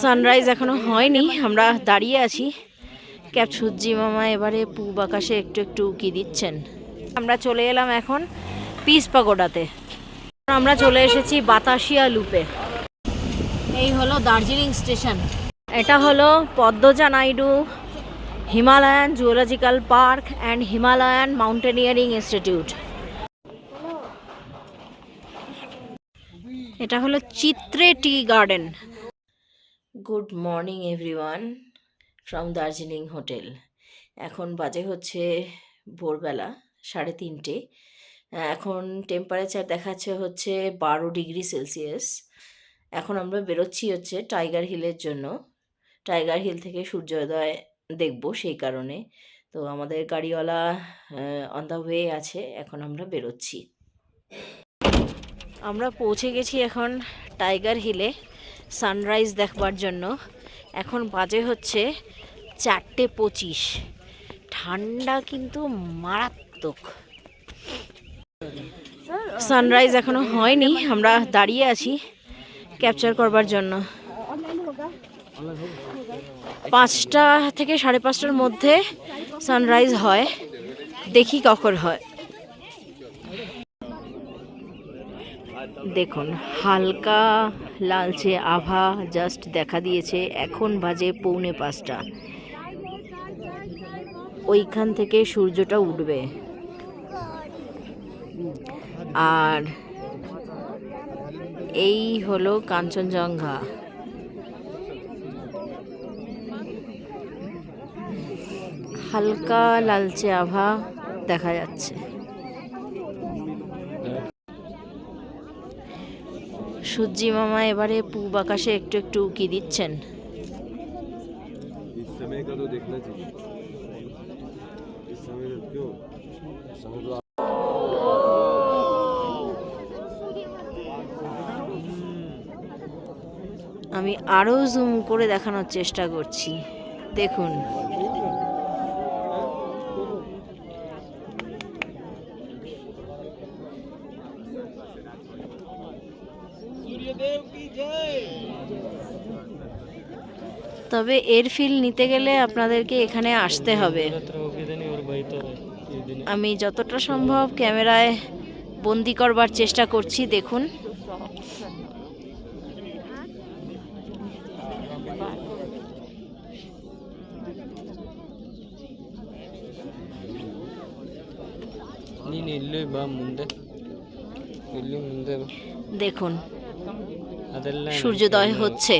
Sunrise এখনো হয়নি, আমরা দাঁড়িয়ে আছি। ক্যাপ সূর্যি মামা এবারে পূব আকাশে একটু একটু উকি দিচ্ছেন। আমরা চলে এলাম এখন পিস পাগোডাতে। আমরা চলে এসেছি বাতাসিয়া লুপে। এই হলো দার্জিলিং স্টেশন। এটা হলো Padmaja Naidu Himalayan zoological park and Himalayan mountaineering institute. এটা হলো চিত্রে tea garden. Good morning everyone from Darjeeling hotel. এখন বাজে হচ্ছে ভোরবেলা 3:30। এখন টেম্পারেচার দেখাচ্ছে হচ্ছে 12°C। এখন আমরা বেরোচ্ছি হচ্ছে টাইগার হিলের জন্য। টাইগার হিল থেকে সূর্যোদয় দেখব সেই কারণে। তো আমাদের গাড়িওয়ালা অন দ্য ওয়ে আছে, এখন আমরা বেরোচ্ছি। আমরা পৌঁছে গেছি এখন টাইগার হিলে সানরাইজ দেখবার জন্য। এখন বাজে হচ্ছে 4:25। ঠান্ডা কিন্তু মারাত্মক। সানরাইজ এখনো হয়নি, আমরা দাঁড়িয়ে আছি ক্যাপচার করবার জন্য। 5টা থেকে 5:30টার মধ্যে সানরাইজ হয়, দেখি কখন হয়। দেখুন হালকা লালচে আভা জাস্ট দেখা দিয়েছে। এখন বাজে 4:45। ওইখান থেকে সূর্যটা উঠবে। আর এই হলো কাঞ্চনজঙ্ঘা। হালকা লালচে আভা দেখা যাচ্ছে। সূর্যি মামা এবারে পূব আকাশে একটু একটু উকি দিচ্ছেন। আমি আরো জুম করে দেখানোর চেষ্টা করছি, দেখুন। তবে এর ফিল নিতে গেলে আপনাদেরকে এখানে আসতে হবে। আমি যতটা সম্ভব ক্যামেরায় বন্দি করবার চেষ্টা করছি, দেখুন। দেখুন সূর্যোদয় হচ্ছে।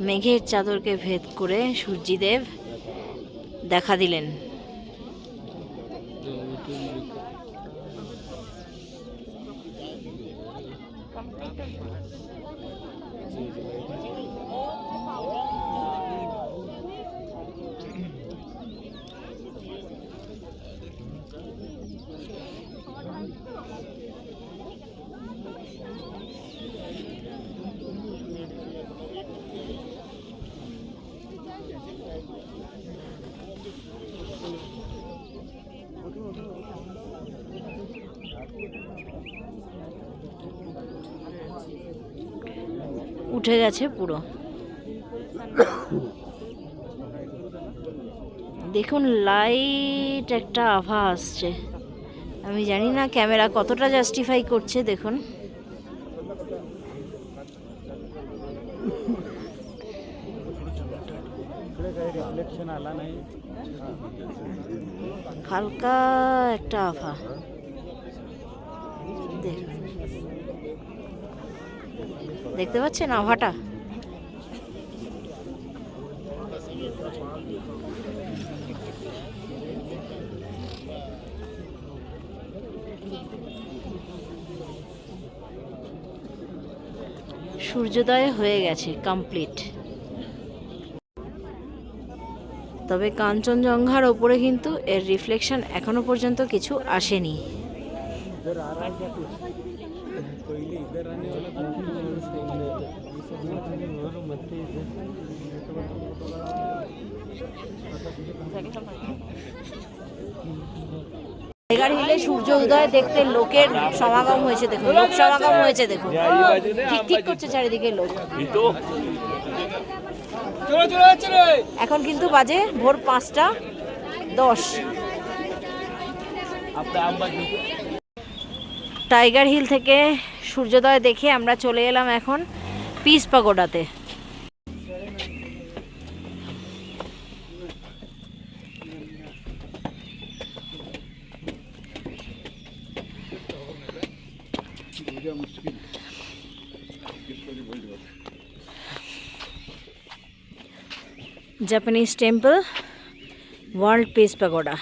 মেঘের চাদরকে ভেদ করে সূর্যদেব দেখা দিলেন। উঠে গেছে পুরো। দেখুন লাইট একটা আভা আসছে। আমি জানি না ক্যামেরা কতটা জাস্টিফাই করছে, দেখুন। হালকা একটা আভা দেখতে পাচ্ছেন আভাটা। সূর্যোদয় হয়ে গেছে কমপ্লিট। তবে কাঞ্চনজঙ্ঘার ওপরে কিন্তু এর রিফ্লেকশন এখনো পর্যন্ত কিছু আসেনি। টাইগার হিলে সূর্য উদয় দেখতে লোকের সমাগম হয়েছে, দেখুন লোক সমাগম হয়েছে, দেখুন ঠিক ঠিক করছে চারিদিকে লোক। এখন কিন্তু বাজে ভোর 5:10। টাইগার হিল থেকে সূর্যোদয় দেখে আমরা চলে এলাম এখন পিস পাগোডাতে। Japanese temple, world peace pagoda.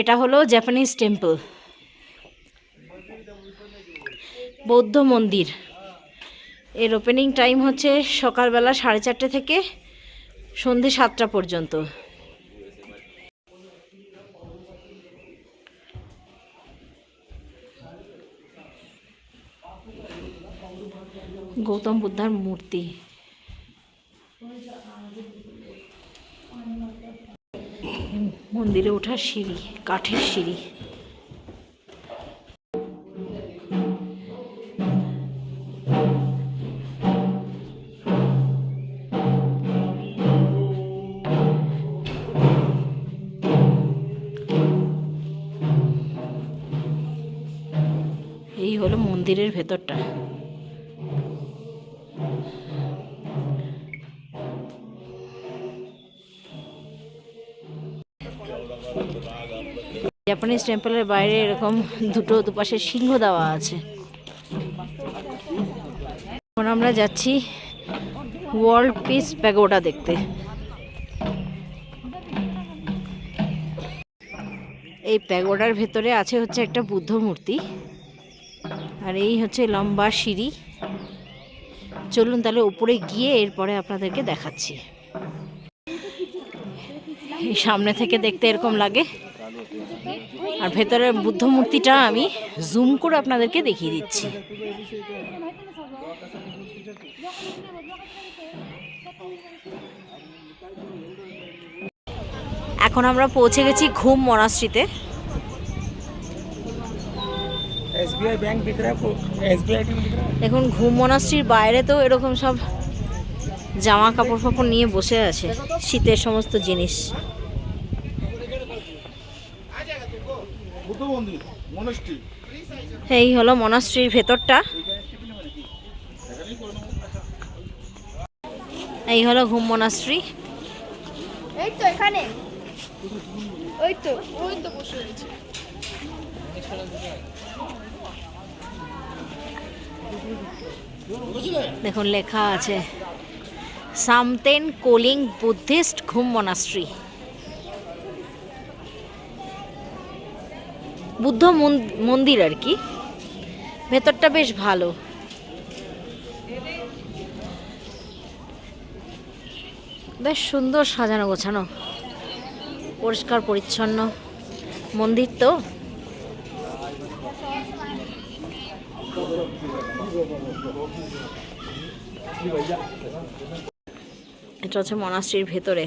এটা হলো জাপানিজ টেম্পল, বৌদ্ধ মন্দির। এর ওপেনিং টাইম হচ্ছে সকালবেলা 4:30 থেকে সন্ধে 7টা পর্যন্ত। গৌতম বুদ্ধার মূর্তি। মন্দিরে ওঠার সিঁড়ি, কাঠের সিঁড়ি। এই হলো মন্দিরের ভেতরটা। জাপানিজ টেম্পলের বাইরে এরকম দুপাশে সিংহ দেওয়া আছে। এখন আমরা যাচ্ছি ওয়ার্ল্ড পিস প্যাগোডা দেখতে। এই প্যাগোডার ভেতরে আছে হচ্ছে একটা বুদ্ধ মূর্তি, আর এই হচ্ছে লম্বা সিঁড়ি। চলুন তাহলে উপরে গিয়ে এরপরে আপনাদেরকে দেখাচ্ছি। এই সামনে থেকে দেখতে এরকম লাগে, আর ভেতরের বুদ্ধ মূর্তিটা আমি জুম করে আপনাদেরকে দেখিয়ে দিচ্ছি। এখন আমরা পৌঁছে গেছি ঘুম মনাস্ট্রিতে। দেখুন ঘুম মনাস্ট্রির বাইরে তো এরকম সব জামা কাপড় ফাপড় নিয়ে বসে আছে, শীতের সমস্ত জিনিস। এই হলো মনাস্ট্রির ভেতরটা। এই হলো ঘুম মনাস্ট্রি। এই তো এখানে, ওই তো বসে রয়েছে। দেখুন লেখা আছে সামতেন কোলিং বুদ্ধিস্ট ঘুম মনাস্ট্রি। বুদ্ধ মন্দির আর কি। ভেতরটা বেশ ভালো। বেশ সুন্দর সাজানো গোছানো, পরিষ্কার পরিচ্ছন্ন মন্দির তো। এটা হচ্ছে মনাস্ট্রির ভেতরে।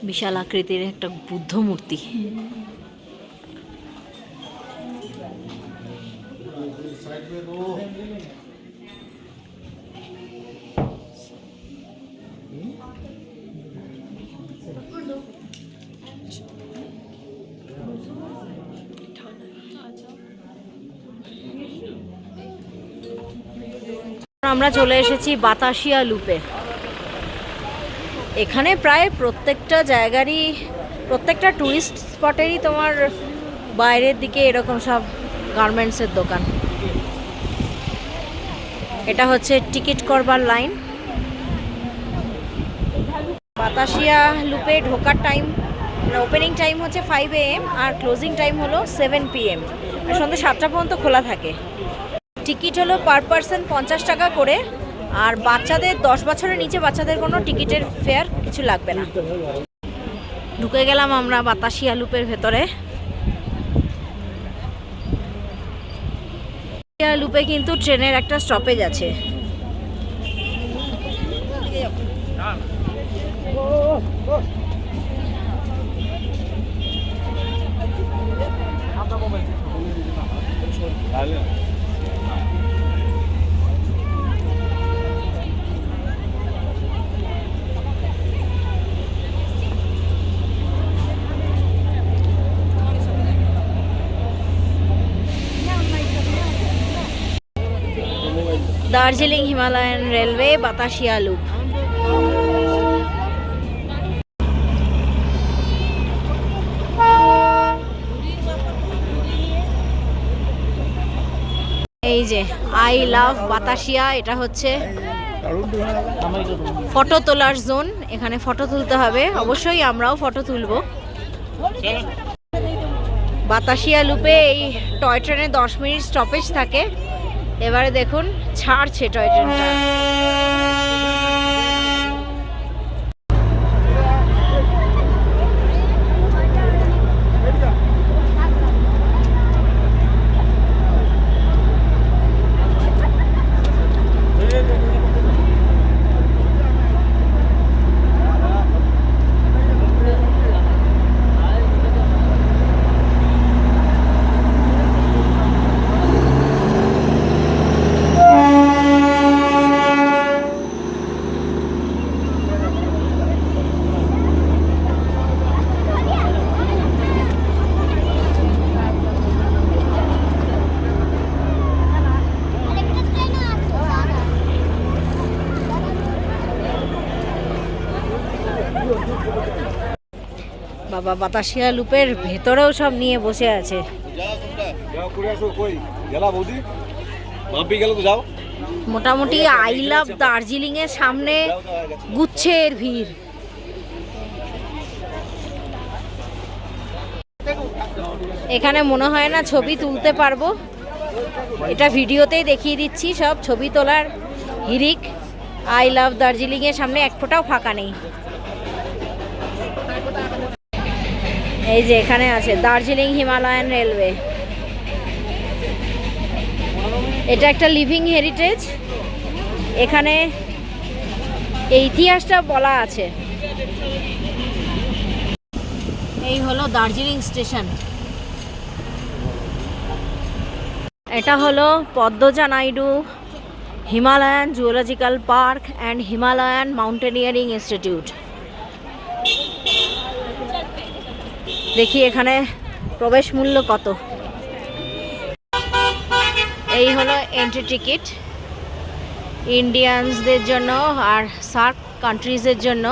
বিশাল আকৃতির একটা বুদ্ধ মূর্তি। আমরা চলে এসেছি বাতাসিয়া লুপে। এখানে প্রায় প্রত্যেকটা জায়গারই প্রত্যেকটা টুরিস্ট স্পটেরই তোমার বাইরের দিকে এরকম সব গার্মেন্টসের দোকান। এটা হচ্ছে টিকিট করবার লাইন। বাতাসিয়া লুপে ঢোকার টাইম, ওপেনিং টাইম হচ্ছে 5 AM আর ক্লোজিং টাইম হলো 7 PM। সন্ধ্যে 7টা পর্যন্ত খোলা থাকে। টিকিট হলো পার পারসন 50 টাকা করে, আর বাচ্চাদের 10 বছরের নিচে বাচ্চাদের কোনো টিকিটের ফেয়ার কিছু লাগবে না। ঢুকে গেলাম আমরা বাতাসিয়া লুপের ভেতরে। লুপে কিন্তু ট্রেনের একটা স্টপেজ আছে। Darjeeling Himalayan railway Batasia loop. এই যে আই লাভ বাতাসিয়া, এটা হচ্ছে ফটো তোলার জোন। এখানে ফটো তুলতে হবে, অবশ্যই আমরাও ফটো তুলব। বাতাসিয়া লুপে এই টয় ট্রেনে 10 মিনিট স্টপেজ থাকে। এবারে দেখুন ছাড়ছে টয় ট্রেনটা। বাবা, বাতাসিয়া লুপের ভেতরেও সব নিয়ে বসে আছে। মোটামুটি আই লাভ দার্জিলিং এর সামনে গুচ্ছের ভিড়। এখানে মনে হয় না ছবি তুলতে পারবো, এটা ভিডিওতেই দেখিয়ে দিচ্ছি। সব ছবি তোলার হিড়িক। আই লাভ দার্জিলিং এর সামনে এক ফোঁটাও ফাঁকা নেই। এই যে এখানে আছে দার্জিলিং হিমালয়ান রেলওয়ে। এটা একটা লিভিং হেরিটেজ। এখানে এই ইতিহাসটা বলা আছে। এই হলো দার্জিলিং স্টেশন। এটা হলো Padmaja Naidu Himalayan zoological park and Himalayan mountaineering institute. দেখি এখানে প্রবেশ মূল্য কত। এই হলো এন্ট্রি টিকিট ইন্ডিয়ানসদের জন্য, আর সার্ক কান্ট্রিজের জন্য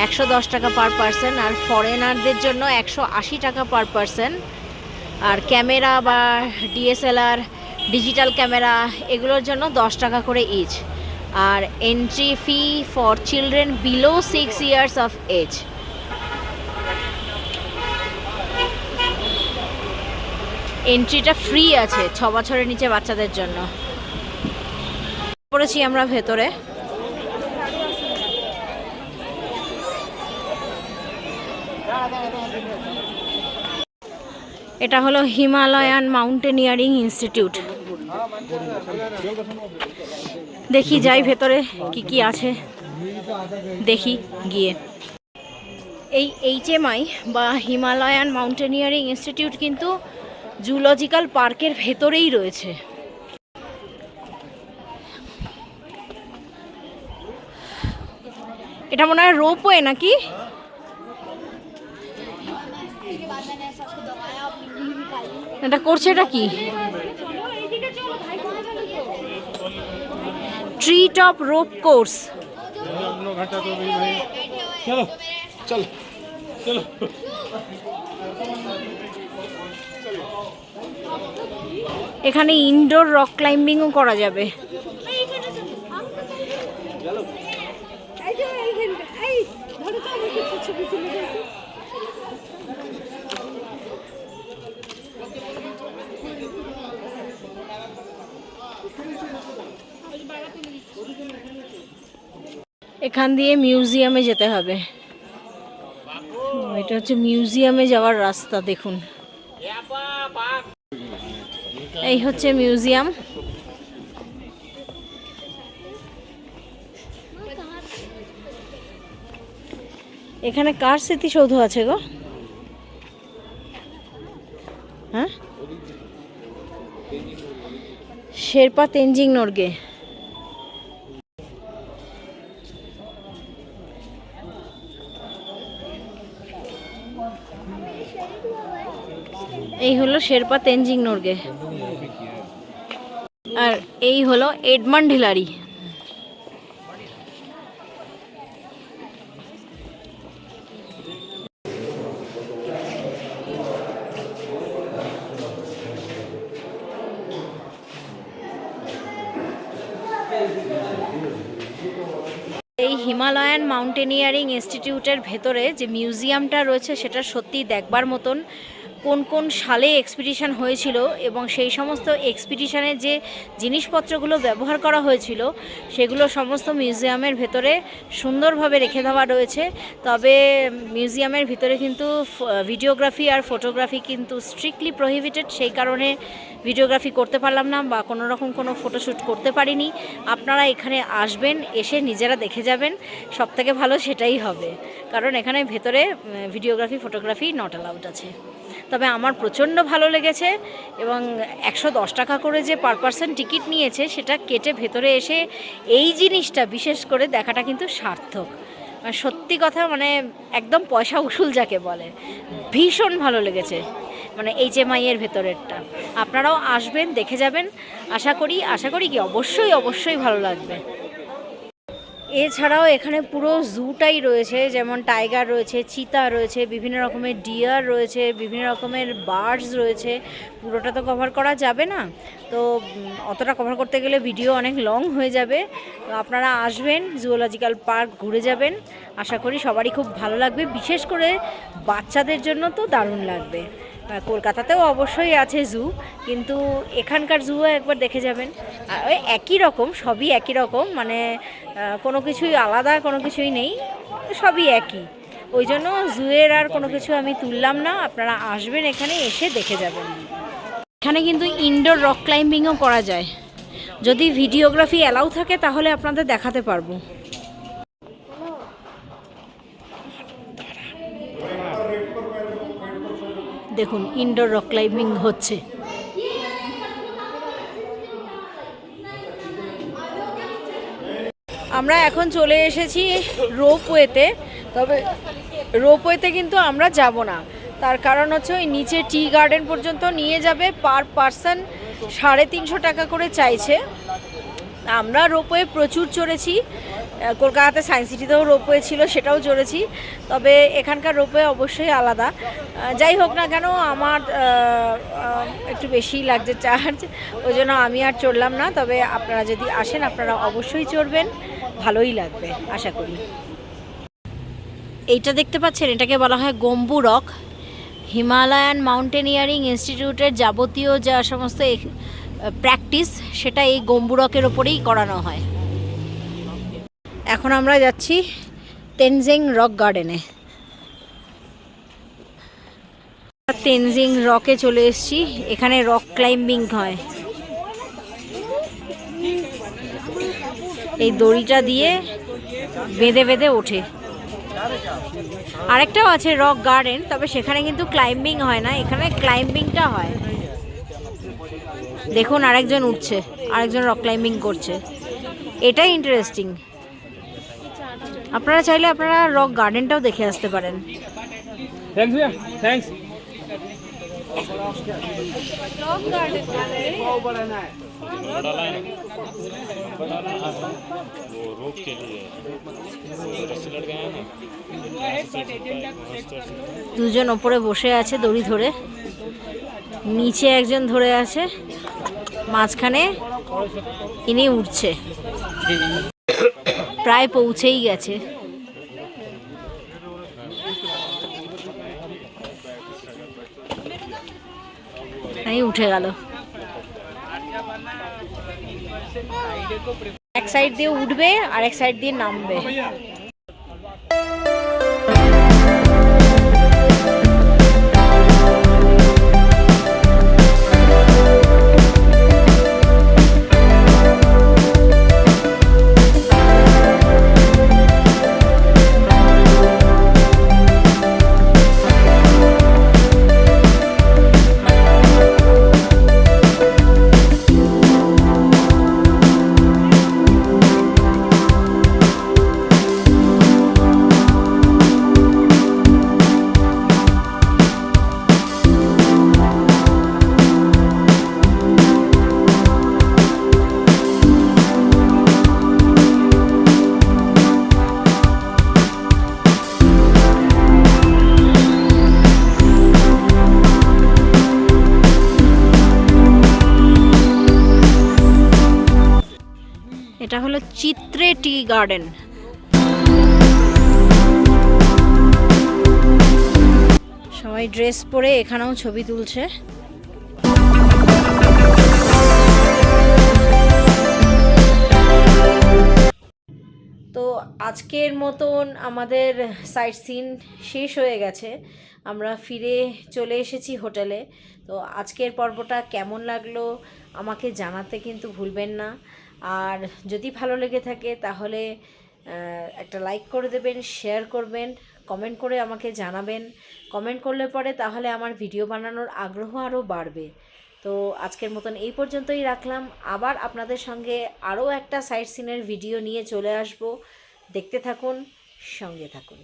110 টাকা পার পারসন, আর ফরেনারদের জন্য 180 টাকা পার পারসন। আর ক্যামেরা বা DSLR ডিজিটাল ক্যামেরা এগুলোর জন্য 10 টাকা করে ইচ। আর entry fee for children below 6 years of age. এন্ট্রিটা ফ্রি আছে 6 বছরের নিচে বাচ্চাদের জন্য। পড়েছি আমরা ভেতরে। এটা হলো হিমালয়ান মাউন্টেনিয়ারিং ইনস্টিটিউট। দেখি যাই ভেতরে কি কি আছে, দেখি গিয়ে। এই HMI বা হিমালয়ান মাউন্টেনিয়ারিং ইনস্টিটিউট কিন্তু জুলজিক্যাল পার্কের ভেতরেই রয়েছে। এটা মনে হয় রোপওয়ে নাকি? এটা করছে এটা কি? Tree top rope course. चलो चल এখানে ইনডোর রক ক্লাইম্বিংও করা যাবে। এখান দিয়ে মিউজিয়ামে যেতে হবে। এটা হচ্ছে মিউজিয়ামে যাওয়ার রাস্তা। দেখুন, এই হচ্ছে মিউজিয়াম। এখানে কার স্মৃতিসৌধ আছে গো? হ্যাঁ, শেরপা তেনজিং নোরগে। এই হলো শেরপা তেনজিং নোরগে, আর এই হলো এডমান্ড হিলারি। এই হিমালয়ান মাউন্টেনিয়ারিং ইনস্টিটিউটের ভেতরে যে মিউজিয়ামটা রয়েছে সেটা সত্যি দেখবার মতন। কোন কোন সালে এক্সপিডিশন হয়েছিল এবং সেই সমস্ত এক্সপিডিশনের যে জিনিসপত্রগুলো ব্যবহার করা হয়েছিল সেগুলো সমস্ত মিউজিয়ামের ভেতরে সুন্দরভাবে রেখে দেওয়া রয়েছে। তবে মিউজিয়ামের ভিতরে কিন্তু ভিডিওগ্রাফি আর ফটোগ্রাফি কিন্তু স্ট্রিক্টলি প্রহিবিটেড, সেই কারণে ভিডিওগ্রাফি করতে পারলাম না বা কোনো রকম কোনো ফটোশ্যুট করতে পারিনি। আপনারা এখানে আসবেন, এসে নিজেরা দেখে যাবেন, সবথেকে ভালো সেটাই হবে, কারণ এখানে ভেতরে ভিডিওগ্রাফি ফটোগ্রাফি নট অ্যালাউড আছে। তবে আমার প্রচণ্ড ভালো লেগেছে এবং 110 টাকা করে যে পার পারসন টিকিট নিয়েছে সেটা কেটে ভেতরে এসে এই জিনিসটা বিশেষ করে দেখাটা কিন্তু সার্থক। সত্যি কথা, মানে একদম পয়সা উসুল যাকে বলে, ভীষণ ভালো লেগেছে। মানে HMI এর ভেতরেরটা আপনারাও আসবেন, দেখে যাবেন। আশা করি কি অবশ্যই ভালো লাগবে। এছাড়াও এখানে পুরো জুটাই রয়েছে, যেমন টাইগার রয়েছে, চিতা রয়েছে, বিভিন্ন রকমের ডিয়ার রয়েছে, বিভিন্ন রকমের বার্ডস রয়েছে। পুরোটা তো কভার করা যাবে না, তো অতটা কভার করতে গেলে ভিডিও অনেক লং হয়ে যাবে। তো আপনারা আসবেন, জুওলজিক্যাল পার্ক ঘুরে যাবেন। আশা করি সবারই খুব ভালো লাগবে, বিশেষ করে বাচ্চাদের জন্য তো দারুণ লাগবে। কলকাতাতেও অবশ্যই আছে জু, কিন্তু এখানকার জুও একবার দেখে যাবেন। ওই একই রকম, সবই একই রকম, মানে কোনো কিছুই আলাদা কোনো কিছুই নেই, সবই একই। ওই জন্য জুয়ের আর কোনো কিছু আমি তুললাম না। আপনারা আসবেন, এখানে এসে দেখে যাবেন। এখানে কিন্তু ইনডোর রক ক্লাইম্বিংও করা যায়, যদি ভিডিওগ্রাফি অ্যালাউ থাকে তাহলে আপনাদের দেখাতে পারবো। দেখুন, ইনডোর রক ক্লাইম্বিং হচ্ছে। আমরা এখন চলে এসেছি রোপওয়েতে, তবে রোপওয়েতে কিন্তু আমরা যাব না। তার কারণ হচ্ছে ওই নিচে টি গার্ডেন পর্যন্ত নিয়ে যাবে, পার পারসন 350 টাকা করে চাইছে। আমরা রোপওয়ে প্রচুর চড়েছি, কলকাতাতে সায়েন্স সিটিতেও রোপওয়ে ছিল, সেটাও চড়েছি। তবে এখানকার রোপওয়ে অবশ্যই আলাদা। যাই হোক না কেন, আমার একটু বেশিই লাগছে চার্জ, ওই জন্য আমি আর চড়লাম না। তবে আপনারা যদি আসেন আপনারা অবশ্যই চড়বেন, ভালোই লাগবে আশা করি। এইটা দেখতে পাচ্ছেন, এটাকে বলা হয় গম্বু রক। হিমালয়ান মাউন্টেনিয়ারিং ইনস্টিটিউটের যাবতীয় যা সমস্ত প্র্যাকটিস সেটা এই গম্বু রকের ওপরেই করানো হয়। এখন আমরা যাচ্ছি তেনজিং রক গার্ডেনে। তেনজিং রকে চলে এসেছি, এখানে রক ক্লাইম্বিং হয়। এই দড়িটা দিয়ে বেঁধে বেঁধে ওঠে। আরেকটাও আছে রক গার্ডেন, তবে সেখানে কিন্তু ক্লাইম্বিং হয় না, এখানে ক্লাইম্বিংটা হয়। দেখুন, আরেকজন উঠছে, আরেকজন রক ক্লাইম্বিং করছে, এটাই ইন্টারেস্টিং। আপনারা চাইলে আপনারা রক গার্ডেনটাও দেখে আসতে পারেন। রক গার্ডেন नंबर डाला है ना, नंबर डाला है वो रोप के लिए रस्सी लटका है ना, দুজন ওপরে বসে আছে দড়ি ধরে, নিচে একজন ধরে আছে, মাঝখানে ইনি উঠছে, প্রায় পৌঁছেই গেছে। এই উঠে গেল। এক সাইড দিয়ে উঠবে আর এক সাইড দিয়ে নামবে। এটা হলো চিত্রে টি গার্ডেন। সবাই ড্রেস পরে এখানেও ছবি তুলছে। তো আজকের মতন আমাদের সাইট সিন শেষ হয়ে গেছে, আমরা ফিরে চলে এসেছি হোটেলে। তো আজকের পর্বটা কেমন লাগলো আমাকে জানাতে কিন্তু ভুলবেন না। আর যদি ভালো লেগে থাকে তাহলে একটা লাইক করে দেবেন, শেয়ার করবেন, কমেন্ট করে আমাকে জানাবেন। কমেন্ট করলে পরে তাহলে আমার ভিডিও বানানোর আগ্রহ আরও বাড়বে। তো আজকের মতন এই পর্যন্তই রাখলাম। আবার আপনাদের সঙ্গে আরও একটা সাইট সিনের ভিডিও নিয়ে চলে আসব। দেখতে থাকুন, সঙ্গে থাকুন।